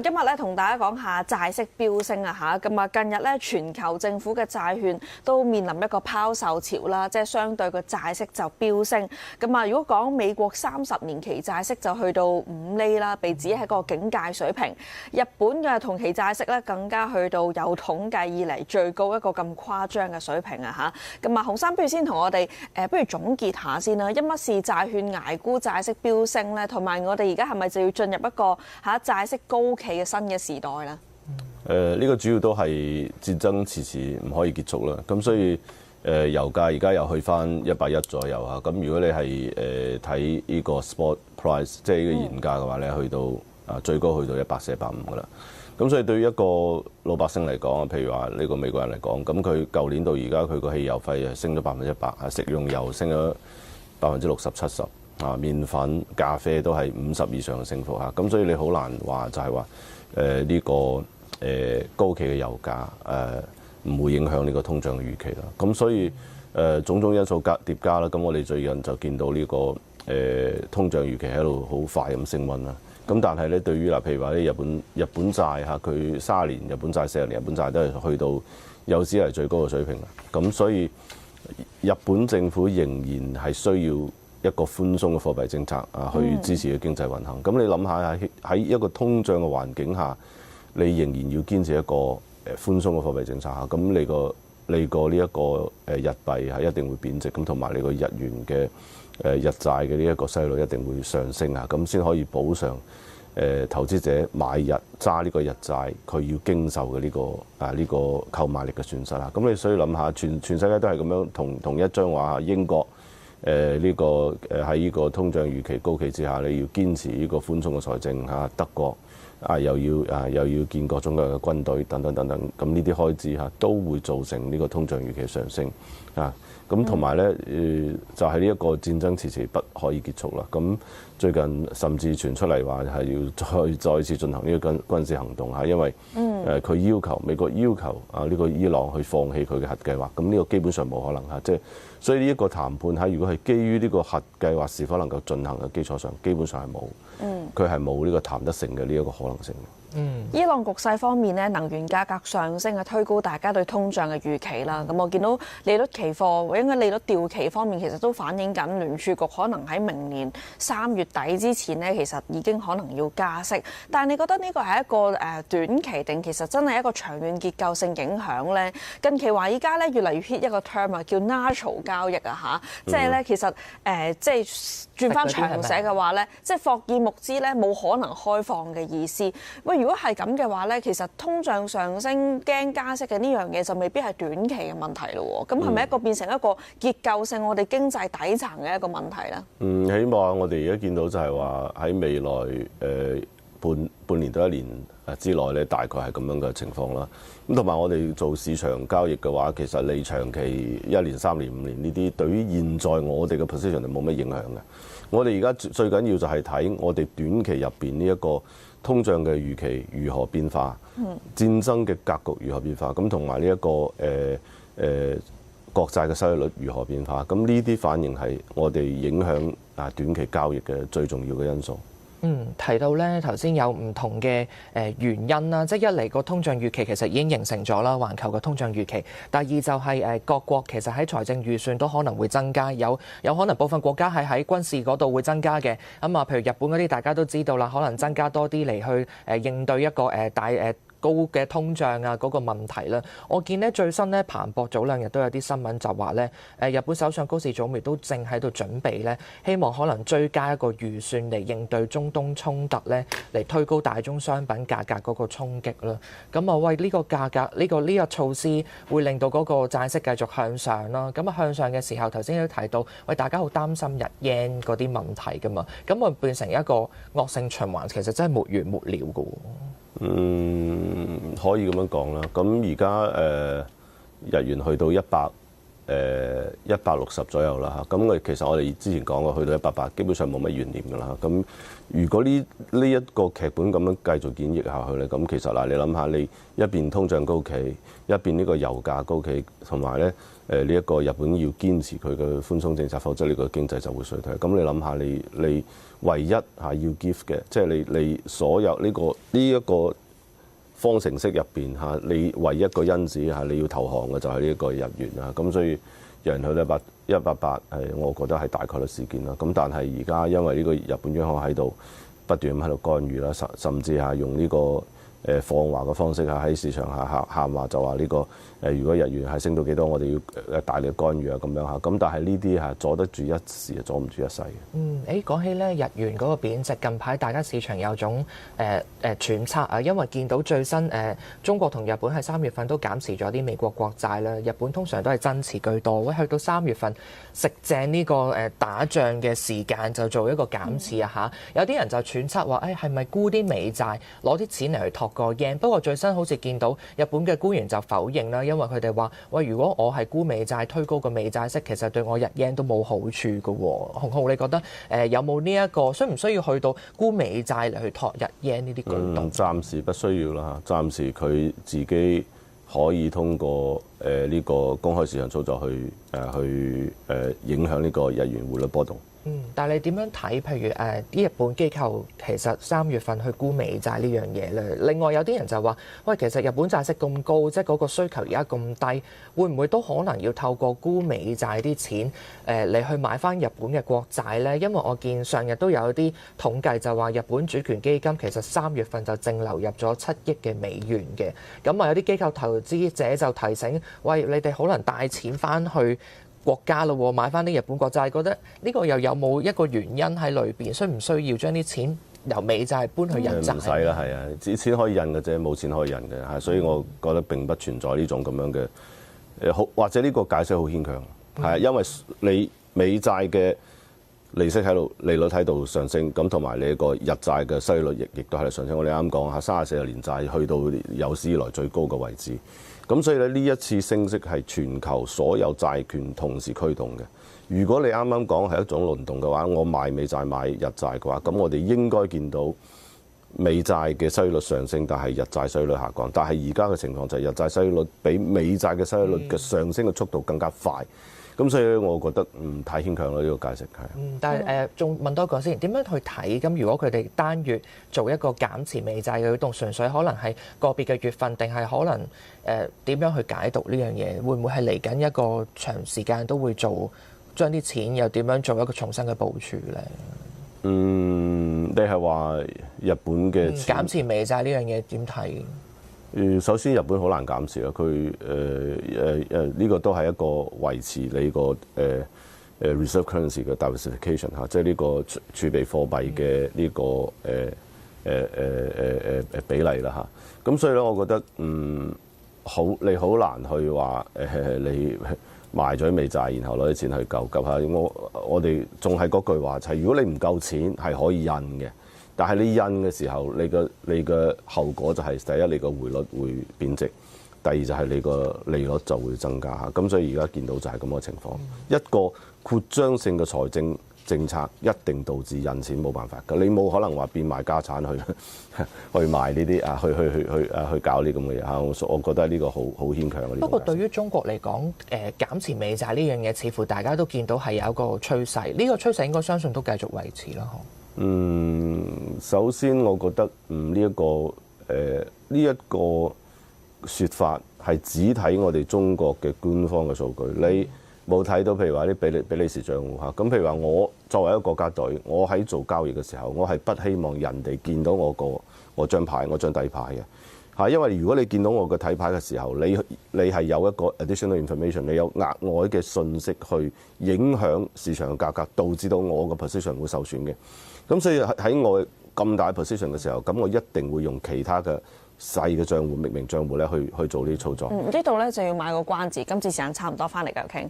今日咧同大家講下債息飆升啊嚇，咁啊近日咧全球政府嘅債券都面臨一個拋售潮啦，即係相對個債息就飆升。咁啊，如果講美國30年期債息就去到5厘啦，被指係個警戒水平。日本嘅同期債息咧更加去到有統計以嚟最高一個咁誇張嘅水平啊嚇。咁啊，洪生不如先同我哋不如總結下先啦，因乜事債券捱沽債息飆升咧？同埋我哋而家係咪就要進入一個債息高企嘅新嘅時代啦？呢個主要都係戰爭遲遲唔可以結束啦。咁所以油價而家又去翻110左右嚇。咁如果你係睇呢個 spot price， 即係呢個現價嘅話咧，去到最高去到140、150㗎啦。咁所以對於一個老百姓嚟講，譬如話呢個美國人嚟講，咁佢舊年到而家佢個汽油費係升咗100%，食用油升咗60%、70%。麵粉、咖啡都係50以上嘅升幅嚇，咁所以你好難話就係話呢個高企嘅油價唔會影響呢個通脹嘅預期啦。咁所以種種因素疊加啦，咁我哋最近就見到呢個通脹預期喺度好快咁升溫啦。咁但係咧，對於譬如話啲日本債嚇，佢30年日本債、40年日本債都係去到有史以來最高嘅水平啦。咁所以日本政府仍然係需要一個寬鬆嘅貨幣政策去支持嘅經濟運行。咁你諗下喺一個通脹嘅環境下，你仍然要堅持一個寬鬆嘅貨幣政策下，咁你個呢一個日幣係一定會貶值，咁同埋你個日元嘅日債嘅呢一個息率一定會上升啊，咁先可以補償投資者買日揸呢個日債佢要經受嘅呢個購買力嘅損失啊。咁你所以諗下，全世界都係咁樣，同一張話英國。呢個喺呢個通脹預期高企之下，你要堅持呢個寬鬆嘅財政嚇，德國又要建各種各樣嘅軍隊等等等等，咁呢啲開支都會造成呢個通脹預期上升啊。咁同埋咧就係呢一個戰爭遲遲不可以結束啦。咁最近甚至傳出嚟話係要再次進行呢個軍事行動嚇，因為佢美國要求呢個伊朗去放棄佢嘅核計劃，咁呢個基本上冇可能嚇，即係所以呢一個談判如果係基於呢個核計劃是否能夠進行嘅基礎上，基本上係冇，佢係冇呢個談得成嘅呢一個可能性。伊朗局勢方面咧，能源價格上升推高大家對通脹嘅預期啦。咁我見到利率期貨或者利率掉期方面，其實都反映緊聯儲局可能喺明年3月底之前咧，其實已經可能要加息。但係你覺得呢個係一個短期定其實真係一個長遠結構性影響咧？近期話依家咧越嚟越 hit 一個 term 叫 natural 交易啊嚇，即係咧其實即係轉翻長寫嘅話咧，即係霍爾木茲咧冇可能開放嘅意思。喂，如果係咁嘅話咧，其實通脹上升驚加息嘅呢樣嘢就未必係短期嘅問題咯。咁係咪一個變成一個結構性我哋經濟底層嘅一個問題咧？起碼我哋而家見到就係話喺未來半年到1年之內咧，大概係咁樣嘅情況啦。咁同埋我哋做市場交易嘅話，其實你長期1年、3年、5年呢啲，對於現在我哋嘅 position 係冇乜影響嘅。我哋而家最緊要就係睇我哋短期入邊呢一個通脹嘅預期如何變化，戰爭嘅格局如何變化，咁同埋呢一個國債嘅收益率如何變化，咁呢啲反應係我哋影響短期交易嘅最重要嘅因素。提到咧頭先有唔同嘅原因啦，即係一嚟個通脹預期其實已經形成咗啦，環球嘅通脹預期。第二就係各國其實喺財政預算都可能會增加，有可能部分國家係喺軍事嗰度會增加嘅。咁啊，譬如日本嗰啲大家都知道啦，可能增加多啲嚟去應對一個高嘅通脹嗰個問題啦。我見咧最新咧彭博早2日都有啲新聞就話咧，日本首相高市早苗都正喺度準備咧，希望可能追加一個預算嚟應對中東衝突咧，嚟推高大宗商品價格嗰個衝擊啦。咁啊，喂，呢個價格呢個措施會令到嗰個債息繼續向上啦。咁啊向上嘅時候，頭先都提到，喂，大家好擔心日 yen 嗰啲問題噶嘛，咁會變成一個惡性循環，其實真係沒完沒了噶。可以咁樣講啦。咁而家日元去到160左右啦嚇。咁其實我哋之前講過，去到180，基本上冇乜懸念㗎啦。咁如果呢一個劇本咁樣繼續演繹下去咧，咁其實嗱，你諗下，你一邊通脹高企，一邊呢個油價高企，同埋咧呢一個日本要堅持佢嘅寬鬆政策，否則呢個經濟就會衰退。咁你諗下，你唯一要 give 嘅，即係你所有呢一個方程式入邊你唯一一個因子你要投降嘅就係呢一個日元啊。咁所以日元去到188，我覺得係大概率事件啦。咁但係而家因為呢個日本央行喺度不斷咁喺度干預啦，甚至係用呢個放話嘅方式喺市場下喊話，就話呢個如果日元係升到幾多，我哋要大力干預啊咁樣嚇。咁但係呢啲阻得住一時，阻唔住一世嘅。講起咧日元嗰個貶值，近排大家市場有種揣測啊，因為見到最新中國同日本喺3月份都減持咗啲美國國債啦，日本通常都係增持居多，去到3月份食正呢個打仗嘅時間就做一個減持啊嚇。有啲人就揣測話係咪沽啲美債攞啲錢嚟去托個 yen？ 不過最新好似見到日本嘅官員就否認啦，因為佢哋話喂，如果我係沽美債推高個美債息，其實對我日 yen 都冇好處㗎喎。洪浩，你覺得有冇呢一個需唔需要去到沽美債嚟去托日 yen 呢啲舉動？暫時不需要啦，暫時佢自己可以通過呢個公開市場操作去影響呢個日元匯率波動。但係你點樣睇？譬如啲日本機構其實3月份去沽美債呢樣嘢咧，另外有啲人就話：喂，其實日本債息咁高，即係嗰個需求而家咁低，會唔會都可能要透過沽美債啲錢嚟去買翻日本嘅國債咧？因為我見上日都有啲統計就話日本主權基金其實3月份就淨流入咗7億嘅美元嘅。咁啊有啲機構投資者就提醒：喂，你哋可能帶錢翻去國家咯，買翻啲日本國債，覺得呢個又有冇一個原因喺裏邊？需唔需要將啲錢由美債搬去日債？唔使啦，係啊，啲錢可以印嘅啫，冇錢可以印嘅嚇，所以我覺得並不存在呢種咁樣嘅好，或者呢個解釋好牽強，係啊，因為你美債嘅利息喺度，利率喺度上升，咁同埋你個日債嘅息率亦都喺度上升。我哋啱講下30-40年債去到有史以來最高嘅位置。咁所以咧，呢一次升息係全球所有債券同時驅動嘅。如果你啱啱講係一種輪動嘅話，我買美債買日債嘅話，咁我哋應該見到美債嘅息率上升，但係日債息率下降。但係而家嘅情況就係日債息率比美債嘅息率嘅上升嘅速度更加快。咁所以咧，我覺得唔太牽強咯，呢個解釋係。但係仲問多個先，點樣去睇？咁如果佢哋單月做一個減持美債嘅舉動，純粹可能係個別嘅月份，定係可能點樣去解讀呢樣嘢？會唔會係嚟緊一個長時間都會做，將啲錢又點樣做一個重新嘅部署咧？你係話日本嘅減持美債呢樣嘢點睇？首先日本好難減持啦，佢呢個都係一個維持你個reserve currency 嘅 diversification 嚇，即係呢個儲備貨幣嘅呢個比例啦嚇。咁所以咧，我覺得你好難去話你賣咗美債，然後攞啲錢去救下。我哋仲係嗰句話，就係如果你唔夠錢係可以印嘅。但係你印嘅時候，你嘅後果就係第一，你個匯率會貶值；第二就係你個利率就會增加嚇。咁所以而家見到就係咁嘅情況。一個擴張性嘅財政政策一定導致印錢冇辦法㗎。你冇可能話變賣家產去賣呢啲啊，去搞呢咁嘅嘢嚇。我覺得呢個好牽強嘅。不過對於中國嚟講，減持美債呢樣嘢，似乎大家都見到係有一個趨勢。呢個趨勢應該相信都繼續維持啦，首先我覺得呢一個説法係只睇我哋中國嘅官方嘅數據，你冇睇到譬如話啲比利時帳戶嚇。咁譬如話我作為一個國家隊，我喺做交易嘅時候，我係不希望人哋見到我張牌，我張底牌嘅嚇。因為如果你見到我嘅底牌嘅時候，你係有一個 additional information， 你有額外嘅信息去影響市場嘅價格，導致到我嘅 position 會受損嘅。咁所以喺我咁大 position 嘅時候，咁我一定會用其他嘅細嘅帳戶、匿名帳戶咧去做呢啲操作。呢度咧就要買個關子，今次時間差唔多，翻嚟繼續傾。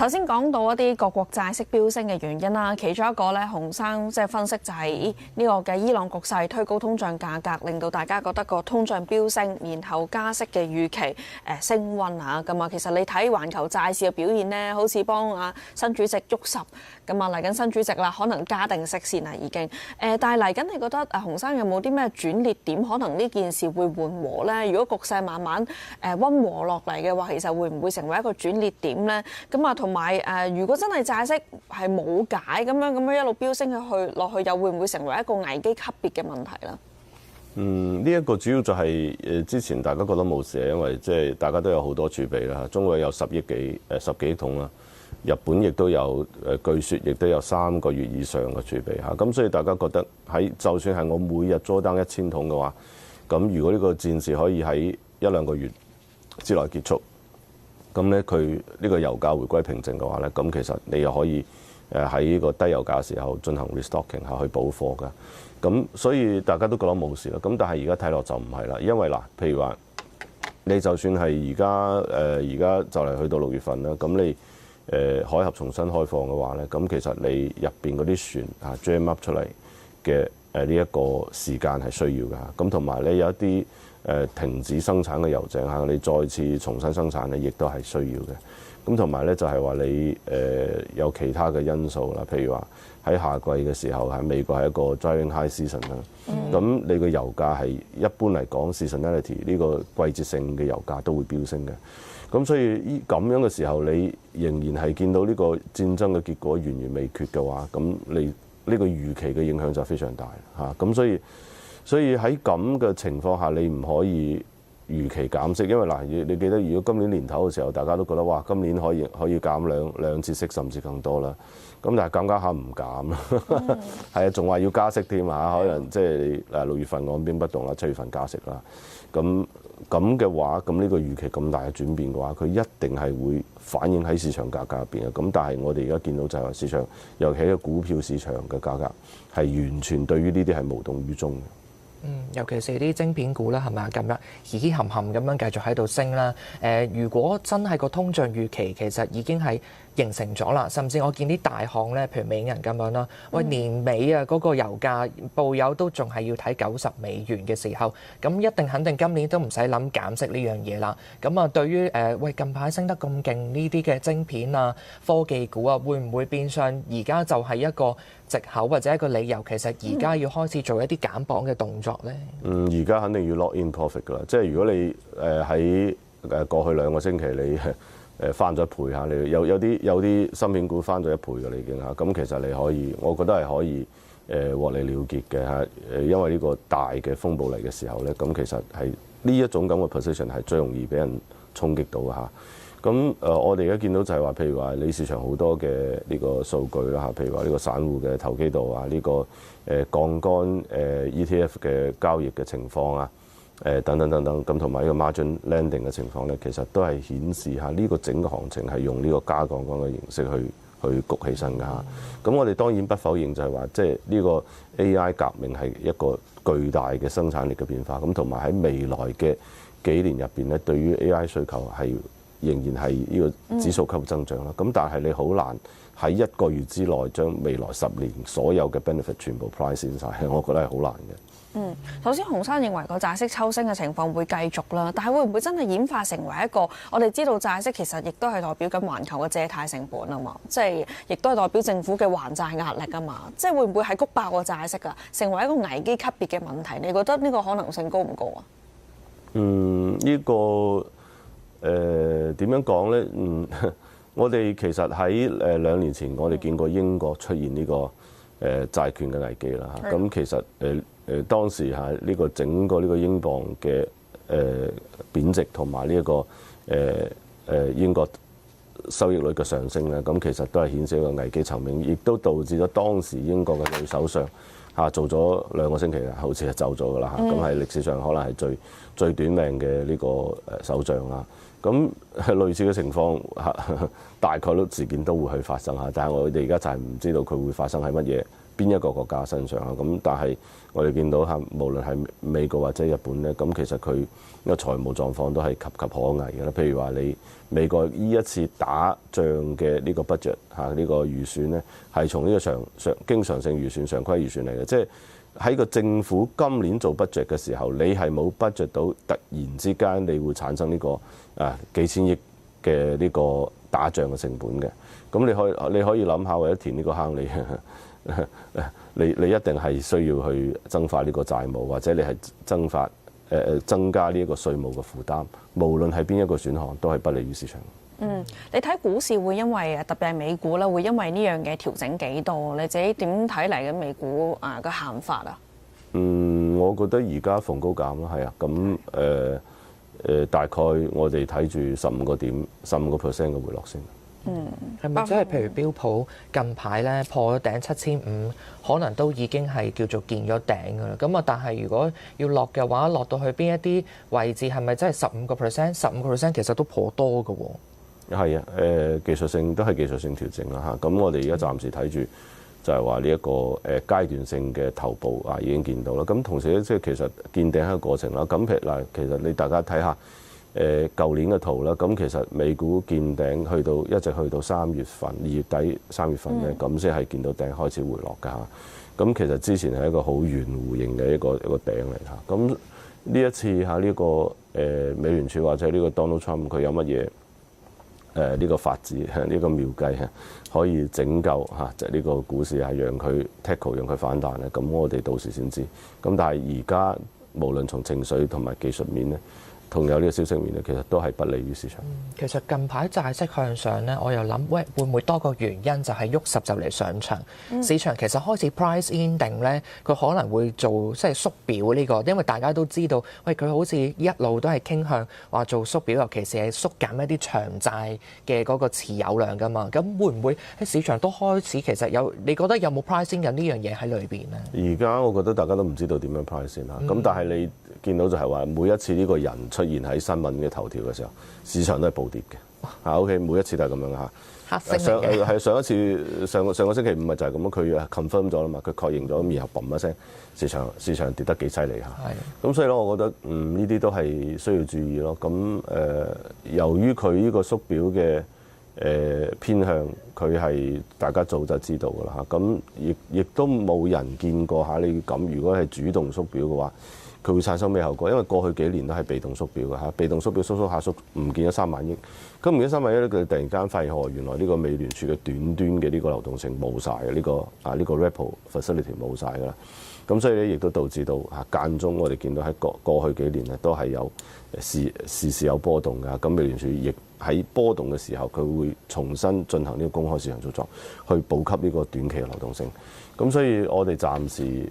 頭先講到一啲各國債息飆升嘅原因啦，其中一個咧，洪生即係分析就係呢個嘅伊朗局勢推高通脹價格，令到大家覺得個通脹飆升，然後加息嘅預期升溫嚇咁啊。其實你睇環球債市嘅表現咧，好似幫新主席喐十咁啊，嚟緊新主席啦，可能加定息先啦已經。但係嚟緊，你覺得洪生有冇啲咩轉捩點？可能呢件事會緩和咧？如果局勢慢慢溫和落嚟嘅話，其實會唔會成為一個轉捩點咧？咁啊，同埋如果真係債息係冇解咁樣一路飆升落去，又會唔會成為一個危機級別嘅問題咧？呢一個主要就係之前大家覺得冇事，因為即係大家都有好多儲備啦，中國有10幾億桶啦，日本亦都有據說亦都有3個月以上嘅儲備嚇，咁所以大家覺得就算係我每日捉單1000桶嘅話，咁如果呢個戰事可以喺1-2個月之內結束，咁咧佢呢個油價回歸平靜嘅話咧，咁其實你又可以喺呢個低油價嘅時候進行 restocking 下去補貨㗎。咁所以大家都覺得冇事啦。咁但係而家睇落就唔係啦，因為嗱，譬如話你就算係而家就嚟去到6月份啦，咁你海峽重新開放嘅話咧，咁其實你入邊嗰啲船jam up 出嚟嘅呢一個時間係需要㗎。咁同埋咧有一啲停止生產嘅油井你再次重新生產咧，亦都係需要嘅。咁同埋咧就係話你有其他嘅因素啦，譬如話喺夏季嘅時候，喺美國係一個 driving high season 啦。咁你個油價係一般嚟講 seasonality 呢個季節性嘅油價都會飆升嘅。咁所以咁樣嘅時候，你仍然係見到呢個戰爭嘅結果懸而未決嘅話，咁你呢個預期嘅影響就非常大嚇。咁所以喺咁嘅情況下，你唔可以預期減息，因為嗱，你記得如果今年年頭嘅時候，大家都覺得哇，今年可以減兩次息，甚至更多啦。咁但係減下唔減啦，係啊，仲話要加息添嚇，可能即係6月份按兵不動啦，7月份加息啦。咁嘅話，咁呢個預期咁大嘅轉變嘅話，佢一定係會反映喺市場價格入邊嘅。咁但係我哋而家見到就係話市場，尤其係股票市場嘅價格係完全對於呢啲係無動於衷嘅。尤其是啲晶片股啦，係咪啊？咁樣嘻嘻冚冚咁樣繼續喺度升啦。如果真係個通脹預期其實已經係形成咗啦，甚至我見啲大行咧，譬如美銀咁樣啦，喂，年尾啊嗰個油價報油都仲係要睇90美元嘅時候，咁一定肯定今年都唔使諗減息呢樣嘢啦。咁啊，對於喂近排升得咁勁呢啲嘅晶片啊、科技股啊，會唔會變相而家就係一個藉口或者一個理由，其實而家要開始做一啲減磅嘅動作咧？而家肯定要 lock in profit 㗎啦。即係如果你喺過去2個星期你翻咗一倍嚇，你有啲芯片股翻咗1倍㗎啦已經嚇。咁其實你可以，我覺得係可以獲利了結嘅嚇。因為呢個大嘅風暴嚟嘅時候咧，咁其實係呢一種咁嘅 position 係最容易俾人衝擊到嘅嚇。咁我哋而家見到就係話，譬如話你市場好多嘅呢個數據啦嚇，譬如話呢個散戶嘅投機度啊，呢個槓桿ETF 嘅交易嘅情況啊，等等等等，咁同埋呢個 margin lending 嘅情況咧，其實都係顯示下呢個整個行情係用呢個加槓桿嘅形式去谷起身㗎嚇。咁我哋當然不否認就係話，即係呢個 AI 革命係一個巨大嘅生產力嘅變化。咁同埋喺未來嘅幾年入邊咧，對於 AI 需求係仍然係呢個指數級增長啦。咁但係你好難喺1個月之內將未來10年所有嘅 benefit 全部 price in 晒，我覺得係好難嘅。首先洪生認為個債息抽升嘅情況會繼續啦，但係會唔會真係演化成為一個我哋知道債息其實亦都係代表緊環球嘅借貸成本啊嘛，即係亦都係代表政府嘅還債壓力啊嘛，即係會唔會係谷爆個債息啊，成為一個危機級別嘅問題？你覺得呢個可能性高唔高啊？呢個點樣講咧？我哋其實喺2年前，我哋見過英國出現呢個債券嘅危機啦。咁其實當時係呢個整個呢個英鎊嘅貶值同埋呢一個英國收益率嘅上升咧，咁其實都係顯示一個危機層面，亦都導致咗當時英國嘅女首相做咗2個星期啦，好似係走咗㗎啦。咁喺歷史上可能係最短命嘅呢個首相啦。咁類似嘅情況大概率事件都會去發生嚇，但係我哋而家就係唔知道佢會發生喺乜嘢邊一個國家身上啊。咁但係我哋見到嚇，無論係美國或者日本咧，咁其實佢個財務狀況都係岌岌可危嘅啦。譬如話你美國呢一次打仗嘅呢個 budget 嚇，呢個預算咧係從呢個經常性預算、常規預算嚟嘅，即係喺個政府今年做 budget 嘅時候，你係冇 budget 到突然之間你會產生呢個幾千億嘅呢個打仗嘅成本嘅。咁你可以諗下，為咗填呢個坑，你一定係需要去增發呢個債務，或者你係增加呢一個稅務嘅負擔。無論係邊一個選項，都係不利於市場。你睇股市會因為特別係美股啦，會因為呢樣嘅調整幾多？你自己點睇嚟嘅美股個行法啊？我覺得而家逢高減啦，係啊，咁大概我哋睇住15%嘅回落先。係咪即係譬如標普近排咧破咗頂7500，可能都已經係叫做見咗頂㗎啦。咁啊，但係如果要落嘅話，落到去邊一啲位置係咪真係15%？15% 其實都頗多㗎喎。係啊，技術性都係技術性調整啦嚇。咁我哋而家暫時睇住就係話呢一個階段性嘅頭部已經見到啦。咁同時咧，即係其實見頂係個過程啦。咁其實你大家睇下舊年嘅圖啦。咁其實美股見頂一直去到2月底3月份咧，咁先係見到頂開始回落㗎嚇。咁其實之前係一個好圓弧形嘅一個頂嚟嚇。咁呢一次嚇呢個美聯儲或者呢個 Donald Trump 佢有乜嘢？呢個法子呢個妙計可以拯救就係呢個股市係讓佢 tackle 讓佢反彈咧，咁我哋到時先知。咁但係而家無論從情緒同埋技術面咧，同有呢個消息面咧，其實都係不利於市場。其實近排債息向上咧，我又諗，喂，會唔會多個原因就係喐實就嚟上場？市場其實開始 price in 定咧，佢可能會做即係縮表呢個，因為大家都知道，喂，佢好似一路都係傾向話做縮表，尤其是係縮減一啲長債嘅嗰個持有量㗎嘛。咁會唔會喺市場都開始其實有？你覺得有冇 price in 緊呢樣嘢喺裏邊咧？而家我覺得大家都唔知道點樣 price in 啦。咁但係你見到就係話每一次呢個人出現喺新聞嘅頭條嘅時候，市場都係暴跌嘅。OK， 每一次都係咁樣嚇。黑色嘅。上一次上個星期五咪就係咁咯，佢 confirm 咗啦嘛，佢確認咗，然後嘣一聲，市場跌得幾犀利嚇。係。咁所以咧，我覺得呢啲都係需要注意咯。咁由於佢呢個縮表嘅偏向，佢係大家早就知道㗎啦嚇。咁亦都冇人見過嚇你咁，如果係主動縮表嘅話，佢會產生咩後果？因為過去幾年都係被動縮表嘅嚇，被動縮表縮下縮，唔見咗3萬億。咁唔見3萬億咧，佢突然間發現原來呢個美聯儲嘅短端嘅呢個流動性冇晒嘅，呢個 repo facility 冇晒㗎啦。咁所以咧，亦都導致到間中我哋見到喺過去幾年咧都係有時有波動㗎。咁美聯儲亦喺波動嘅時候，佢會重新進行呢個公開市場操作，去補給呢個短期嘅流動性。咁所以我哋暫時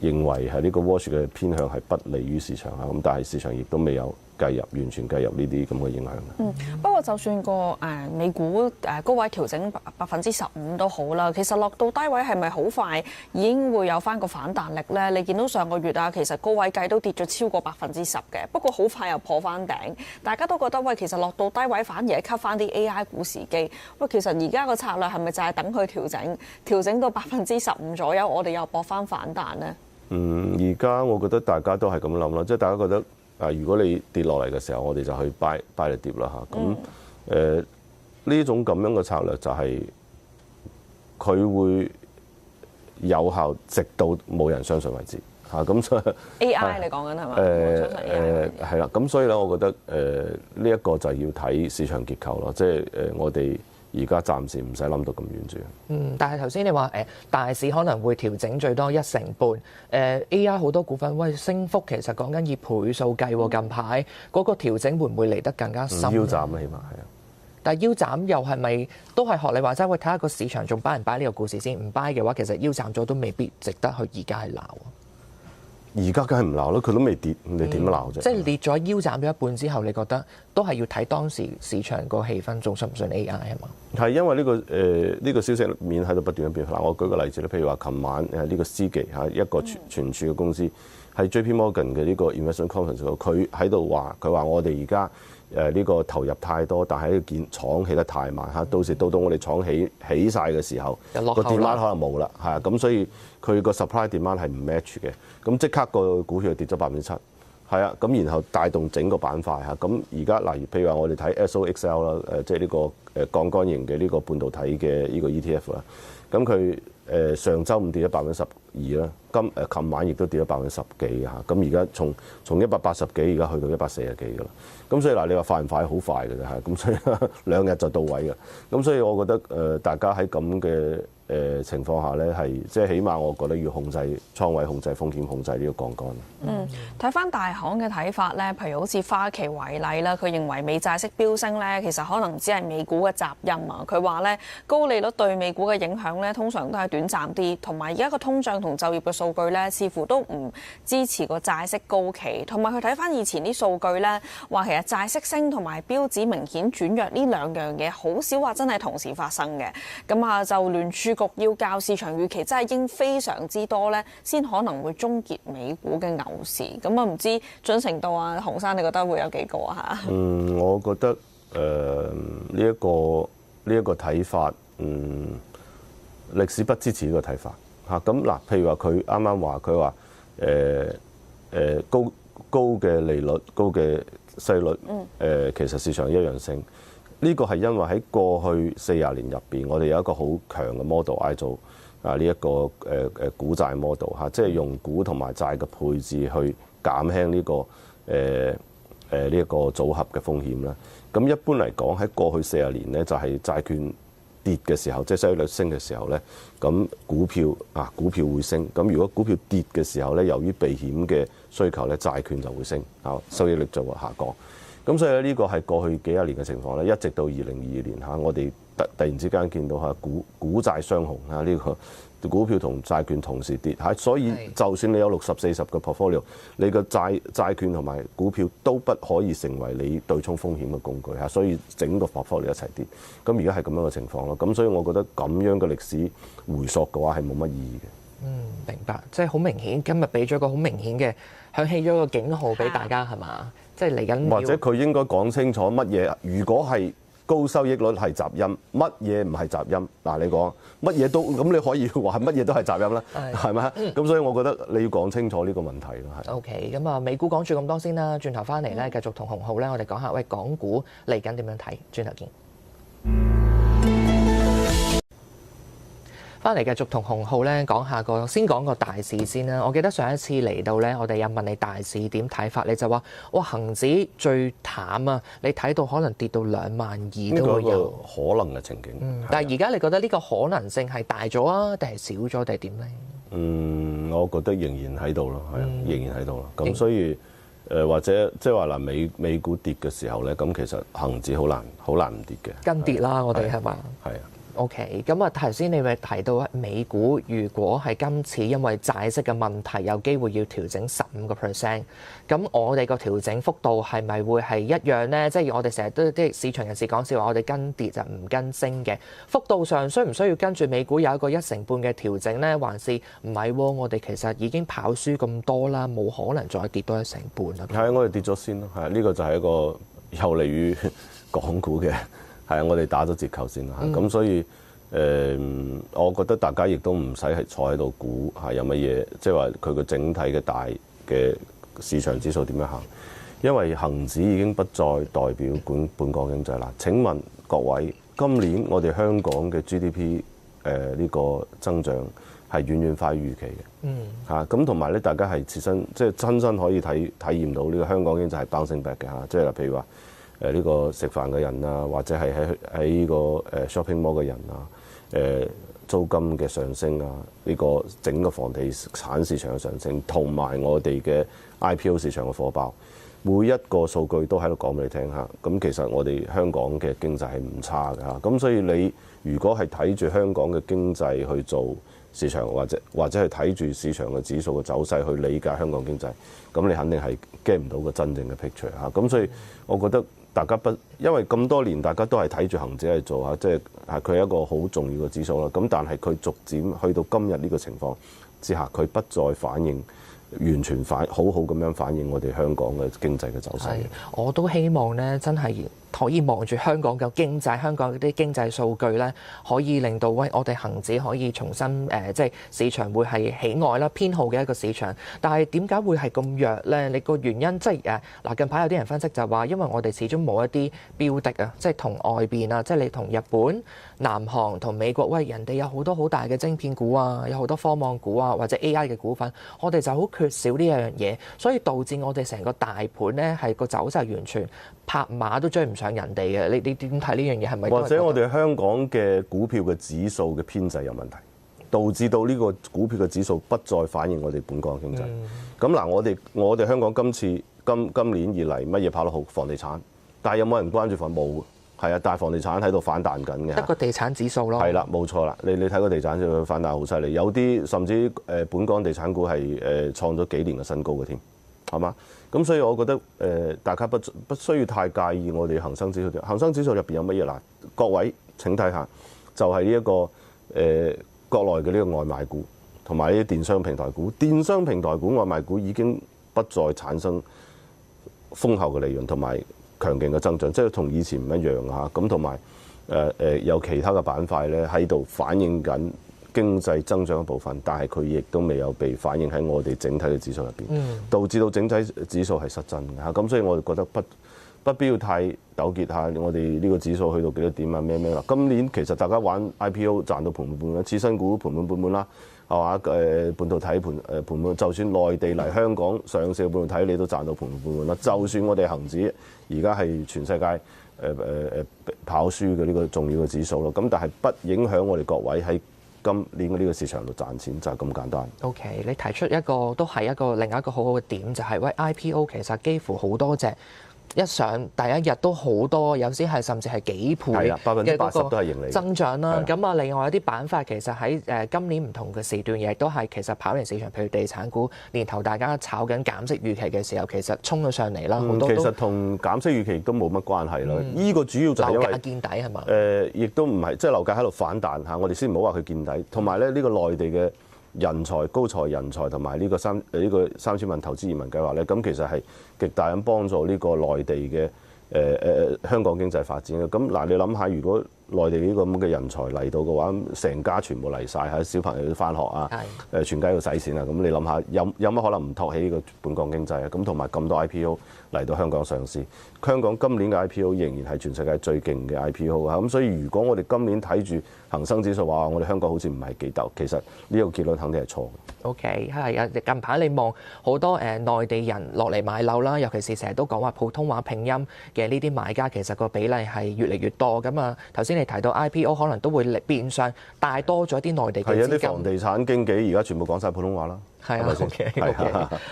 認為係呢個 watch 嘅偏向係不利於市場啊，咁但係市場亦都未有完全計入呢啲咁嘅影響。不過就算個美股高位調整15%都好啦，其實落到低位係咪好快已經會有翻個反彈力咧？你見到上個月其實高位計都跌咗超過10%嘅，不過好快又破翻頂，大家都覺得喂，其實落到低位反而係吸翻啲 AI 股時機。喂，其實而家個策略係咪就係等佢調整到15%左右，我哋又搏翻反彈咧？而家我覺得大家都係咁諗啦，即係大家覺得如果你跌落嚟嘅時候，我哋就去 buy 嚟跌啦嚇。咁呢種咁樣嘅策略就係佢會有效，直到冇人相信為止嚇。咁所以 AI 你講緊係嘛？係啦。咁所以咧，我覺得呢一個就係要睇市場結構咯，即係我哋而家暫時唔使諗到咁遠住。但係頭先你話大市可能會調整最多1.5%。AI 好多股份升幅其實講緊以倍數計喎。近排嗰個調整會唔會嚟得更加深？腰斬啦，起碼係啊。但係腰斬又係咪都係學你話齋？喂，睇下個市場仲 buy 唔 buy 呢個故事先？唔 buy 嘅話，其實腰斬咗都未必值得去而家係鬧。而家梗係唔鬧啦，佢都未跌，你點鬧啫？即係跌咗腰斬咗一半之後，你覺得都係要睇當時市場個氣氛仲信唔信 AI 係嘛？係因為呢個消息面喺度不斷咁變化。我舉個例子咧，譬如話琴晚呢個思技一個存儲嘅公司喺 JP Morgan 嘅呢個 Investment Conference 度，佢喺度話，佢話我哋而家呢個投入太多，但係件廠起得太慢嚇，到時到我哋廠起晒嘅時候，個 demand 可能冇啦，係啊，咁所以佢個 supply demand 係唔 match 嘅，咁即刻個股票跌咗7%，係啊，咁然後帶動整個板塊嚇，咁而家例如譬如話我哋睇 SOXL 啦，即係呢個槓桿型嘅呢個半導體嘅呢個 ETF 啦，咁佢上週五跌咗12%啦，琴晚亦都跌咗10%幾嚇，咁而家從180幾而家去到140幾㗎啦，咁所以嗱你話快唔快？好快㗎啫嚇，咁所以2日就到位㗎，咁所以我覺得大家喺咁嘅情況下咧，係即係起碼我覺得要控制倉位、控制風險、控制呢個槓桿。睇翻大行嘅睇法咧，譬如好似花旗為例啦，佢認為美債息飆升咧，其實可能只係美股嘅雜音啊。佢話咧，高利率對美股嘅影響咧，通常都係短暫啲，同埋而家個通脹同就業嘅數據咧，似乎都唔支持個債息高企。同埋佢睇翻以前啲數據咧，話其實債息升同埋標指明顯轉弱呢兩樣嘢，好少話真係同時發生嘅。咁啊，就聯儲局要較市場預期真係應非常之多咧，先可能會終結美股嘅牛市。咁啊，唔知準程度啊，洪生你覺得會有幾高啊？嚇？我覺得呢一個睇法，歷史不支持呢個睇法嚇。咁嗱，譬如話佢啱啱話佢話高嘅利率、高嘅息率，其實市場一樣升。呢個係因為喺過去40年入邊，我哋有一個好強嘅 model， 嗌做呢一個股債 model 嚇，即係用股同埋債嘅配置去減輕呢個呢一個組合嘅風險啦。咁一般嚟講，喺過去40年咧，就係債券跌嘅時候，即係收益率升嘅時候咧，咁股票會升。咁如果股票跌嘅時候咧，由於避險嘅需求咧，債券就會升，收益率就會下降。咁所以咧，呢個係過去幾十年嘅情況咧，一直到2022年嚇，我哋突然之間見到嚇股債雙雄嚇，呢個股票同債券同時跌嚇，所以就算你有60-40個 portfolio， 你個債券同埋股票都不可以成為你對沖風險嘅工具嚇，所以整個 portfolio 一齊跌。咁而家係咁樣嘅情況咯。咁所以我覺得咁樣嘅歷史回溯嘅話係冇乜意義嘅。明白，即係好明顯，今日俾咗個好明顯嘅響起咗個警號俾大家係嘛？即係嚟緊，或者佢應該講清楚乜嘢？如果係高收益率係雜音，乜嘢唔係雜音？嗱，你講乜嘢都咁，你可以話乜嘢都係雜音啦，係咪？咁所以我覺得你要講清楚呢個問題咯。係。OK，咁啊，美股講住咁多先啦，轉頭翻嚟咧，繼續同洪灝咧，我哋講下喂港股嚟緊點樣睇？轉頭見。翻嚟繼續同洪灝咧講下先講個大市先啦。我記得上一次嚟到咧，我哋有問你大市點睇法，你就話哇恆指最淡啊，你睇到可能跌到22000都會有可能嘅情景。但係而家你覺得呢個可能性係大咗啊，定係少咗定係點咧？我覺得仍然喺度咯，係啊，仍然喺度咯。咁所以或者即係話嗱，美股跌嘅時候咧，咁其實恆指好難唔跌嘅。跟跌啦，我哋係嘛？係啊。OK，咁啊頭先你咪提到美股，如果係今次因為債息嘅問題有機會要調整15%，咁我哋個調整幅度係咪會係一樣呢？即係我哋成日都啲市場人士講笑話，我哋跟跌就唔跟升嘅幅度上，需唔需要跟住美股有一個1成半嘅調整呢？還是唔係喎？我哋其實已經跑輸咁多啦，冇可能再跌多1成半啦。係啊，我哋跌咗先咯，係啊，呢個就係一個有利於港股嘅。係啊，我哋打咗折扣先啦，咁所以我覺得大家亦都唔使係坐喺度估係有乜嘢，即係話佢個整體嘅大嘅市場指數點樣行，因為恆指已經不再代表本港經濟啦。請問各位，今年我哋香港嘅 GDP 呢個增長係遠遠快於預期嘅，嚇咁同埋咧，大家係切身即係親身可以體驗到呢個香港經濟係 bouncing back 嘅嚇，即係譬如話。呢個食飯嘅人啊，或者係喺呢個shopping mall 嘅人啊，租金嘅上升啊，呢個整個房地產市場嘅上升，同埋我哋嘅 IPO 市場嘅火爆，每一個數據都喺度講俾你聽嚇。咁其實我哋香港嘅經濟係唔差㗎嚇。咁所以你如果係睇住香港嘅經濟去做市場，或者係睇住市場嘅指數嘅走勢去理解香港經濟，咁你肯定係 get 唔到個真正嘅 picture 嚇。咁所以我覺得。大家因為咁多年大家都係睇住恆指嚟做嚇，即係佢係一個好重要嘅指數啦。咁但係佢逐漸去到今日呢個情況之下，佢不再反映完全好好咁樣反映我哋香港嘅經濟嘅走勢。我都希望咧，真係可以望住香港嘅經濟，香港啲經濟數據咧，可以令到我哋恒指可以重新即係市場會係喜愛啦、偏好嘅一個市場。但係點解會係咁弱咧？你個原因即係嗱，近排有啲人分析就話，因為我哋始終冇一啲標的啊，即係同外邊啊，即係你同日本、南韓同美國，喂，人哋有好多好大嘅晶片股啊，有好多科網股啊，或者 AI 嘅股份，我哋就好缺少呢樣嘢，所以導致我哋成個大盤咧係個走勢完全拍馬都追唔上人哋嘅。你點睇呢樣嘢係咪？或者我哋香港嘅股票嘅指數嘅編制有問題，導致到呢個股票嘅指數不再反映我哋本港經濟。咁嗱，我哋香港今年以嚟乜嘢跑得好？房地產，但係有冇人關注房？冇。係啊，但係房地產喺度反彈緊嘅。得個地產指數咯。係啦，冇錯啦。你睇個地產指數反彈好犀利，有啲甚至本港地產股係創咗幾年嘅新高嘅添，係嘛？咁所以我覺得大家不需要太介意我哋恒生指數。恒生指數入邊有乜嘢嗱？各位請睇下，就係呢一個國內嘅呢個外賣股，同埋呢啲電商平台股。電商平台股、外賣股已經不再產生豐厚嘅利潤同埋強勁嘅增長，即係同以前唔一樣嚇。咁同埋有其他嘅板塊咧喺度反映緊經濟增長嘅部分，但係佢亦都未有被反映喺我哋整體嘅指數入邊，導致到整體指數係失真嘅嚇。咁所以我哋覺得不必要太糾結下我哋呢個指數去到幾多點啊咩啦。今年其實大家玩 IPO 賺到盤滿缽滿，次新股盤滿缽滿啦，係嘛？半導體盤滿，就算內地嚟香港上市嘅半導體，你都賺到盤滿缽滿啦。就算我哋恒指而家係全世界跑輸嘅呢個重要嘅指數咯，咁但係不影響我哋各位喺今年嘅呢個市場度賺錢，就係咁簡單。OK， 你提出一個都係另一個好好嘅點，就係喂 IPO 其實幾乎好多隻。一上第一日都好多，有時係甚至係幾倍嘅80%都係盈利增長啦。咁啊，另外有啲板塊其實喺今年唔同嘅時段，亦都係其實跑贏市場，譬如地產股，年頭大家炒緊減息預期嘅時候，其實衝咗上嚟啦。好多其實同減息預期都冇乜關係啦。呢個主要就係因為樓價見底係嘛？亦都唔係，即係樓價喺度反彈嚇。我哋先唔好話佢見底，同埋咧呢個內地嘅人才、高才人才同埋呢個3000萬投資移民計劃咧，咁其實係極大咁幫助呢個內地嘅香港經濟發展嘅。咁嗱，你諗下，如果內地呢個咁嘅人才嚟到嘅話，成家全部嚟晒，喺小朋友要返學啊，全家要使錢啊，咁你諗下，有乜可能唔托起呢個本港經濟啊？咁同埋咁多 IPO 嚟到香港上市，香港今年嘅 IPO 仍然係全世界最勁嘅 IPO 啊！咁所以如果我哋今年睇住恒生指數話我哋香港好似唔係幾鬥，其實呢個結論肯定係錯嘅。OK， 係啊！近排你望好多內地人落嚟買樓啦，尤其是成日都講話普通話拼音嘅呢啲買家，其實個比例係越嚟越多。咁啊，頭先你提到 IPO 可能都會變相帶多咗啲內地嘅資金。係啊，啲房地產經紀而家全部講晒普通話啦。係啊，OK。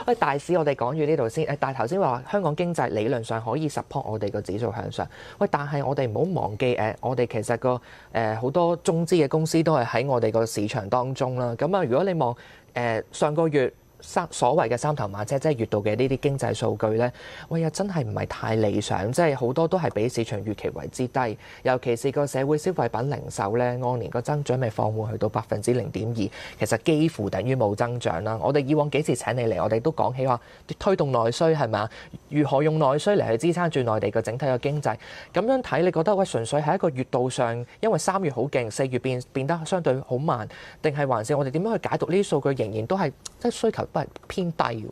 喂，大市我哋講住呢度先。但係頭先話香港經濟理論上可以 support 我哋個指數向上。喂，但係我哋唔好忘記我哋其實個好多中資嘅公司都係喺我哋個市場當中啦。咁啊，如果你望上個月所謂嘅三頭馬車，即係月度嘅呢啲經濟數據咧，喂呀，真係唔係太理想，即係好多都係比市場預期為之低。尤其是個社會消費品零售咧，按年個增長咪放緩去到0.2%，其實幾乎等於冇增長啦。我哋以往幾時請你嚟，我哋都講起話推動內需係咪啊？如何用內需嚟去支撐住內地個整體嘅經濟？咁樣睇，你覺得喂，純粹係一個月度上，因為3月好勁，4月變得相對好慢，定係還是我哋點樣去解讀呢啲數據，仍然都係即係需求都係偏低喎。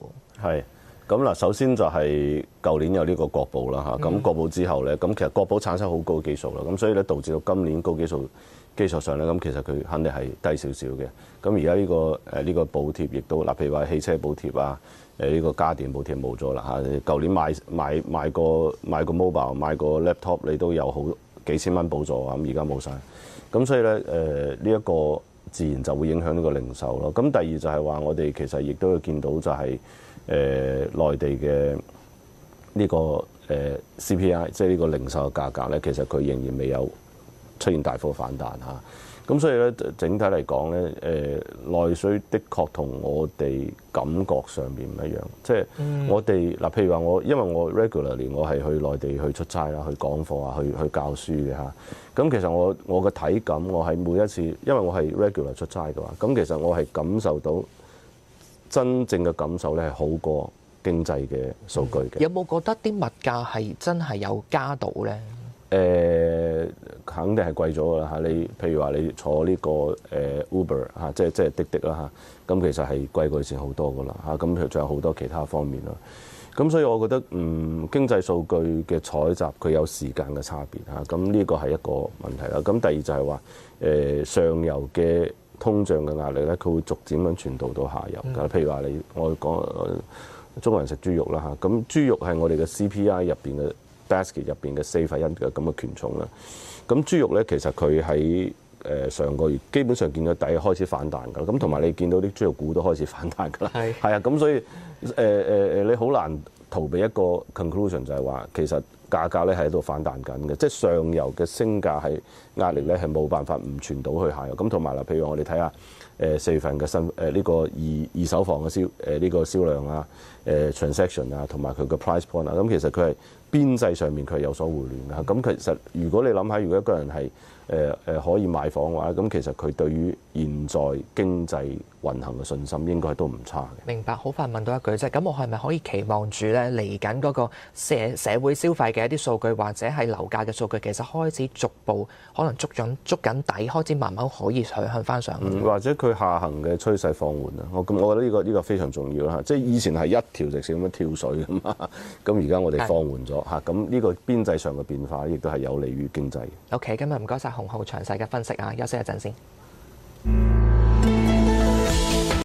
係咁嗱，首先就係舊年有呢個國保啦嚇，咁國保之後咧，咁其實國保產生好高嘅基數啦，咁所以咧導致到今年高基礎上咧，咁其實佢肯定係低少少嘅。咁而家呢個補貼亦都嗱，譬如話汽車補貼啊，呢個家電補貼冇咗啦嚇。舊年買個 mobile 買個 laptop 你都有好幾千蚊補助啊，咁而家冇晒。咁所以咧呢一個自然就會影響呢個零售咯。咁第二就係話，我哋其實亦都會見到就係內地嘅呢個CPI，即係呢個零售嘅價格咧，其實佢仍然未有出現大幅反彈嚇。咁所以咧，整體嚟講咧，內需的確同我哋感覺上面唔一樣。即係我哋嗱，譬如話因為我 regularly 我係去內地去出差啦，去講課啊，去教書嘅嚇。咁其實我嘅體感，我係每一次，因為我係 regular 出差嘅話，咁其實我係感受到真正嘅感受咧係好過經濟嘅數據嘅。有冇覺得啲物價係真係有加到咧？肯定係貴咗㗎啦嚇！你譬如話你坐呢個Uber 嚇，即係滴滴啦嚇，咁其實係貴過以前好多㗎啦嚇，咁佢仲有好多其他方面啦。咁所以我覺得經濟數據嘅採集佢有時間嘅差別嚇，咁呢個係一個問題啦。咁第二就係話上游嘅通脹嘅壓力咧，佢會逐漸咁傳導到下游㗎。譬如話我講中國人食豬肉啦嚇，咁豬肉係我哋嘅 CPI 入邊嘅 basket 入邊嘅4分1嘅咁嘅權重啦。咁豬肉咧其實佢喺上個月基本上見到底開始反彈㗎啦。咁同埋你見到啲豬肉股都開始反彈㗎啦。係啊，咁所以你好難逃避一個 conclusion 就係話其實價格咧係喺度反彈緊嘅，即係上游嘅升價係壓力咧係冇辦法唔傳導去下游。咁同埋啦，譬如我哋睇下4月份嘅新呢個二手房嘅呢個銷量啊、transaction 啊，同埋佢嘅 price point 啊，咁其實佢係邊際上面佢係有所回暖嘅。咁其實如果你諗下，如果一個人係可以買房嘅話，咁其實佢對於現在經濟運行嘅信心應該都唔差嘅。明白，好快問到一句啫，咁我係咪可以期望住咧嚟緊嗰個社會消費嘅一啲數據或者係樓價嘅數據，其實開始逐步可能捉緊底，開始慢慢可以向翻上，或者佢下行嘅趨勢放緩啊！我覺得呢個非常重要啦，即係以前係一條直線咁樣跳水㗎嘛，咁而家我哋放緩咗嚇，咁呢個邊際上嘅變化亦都係有利於經濟。OK，今日唔該晒洪灝詳細嘅分析啊，休息一陣先。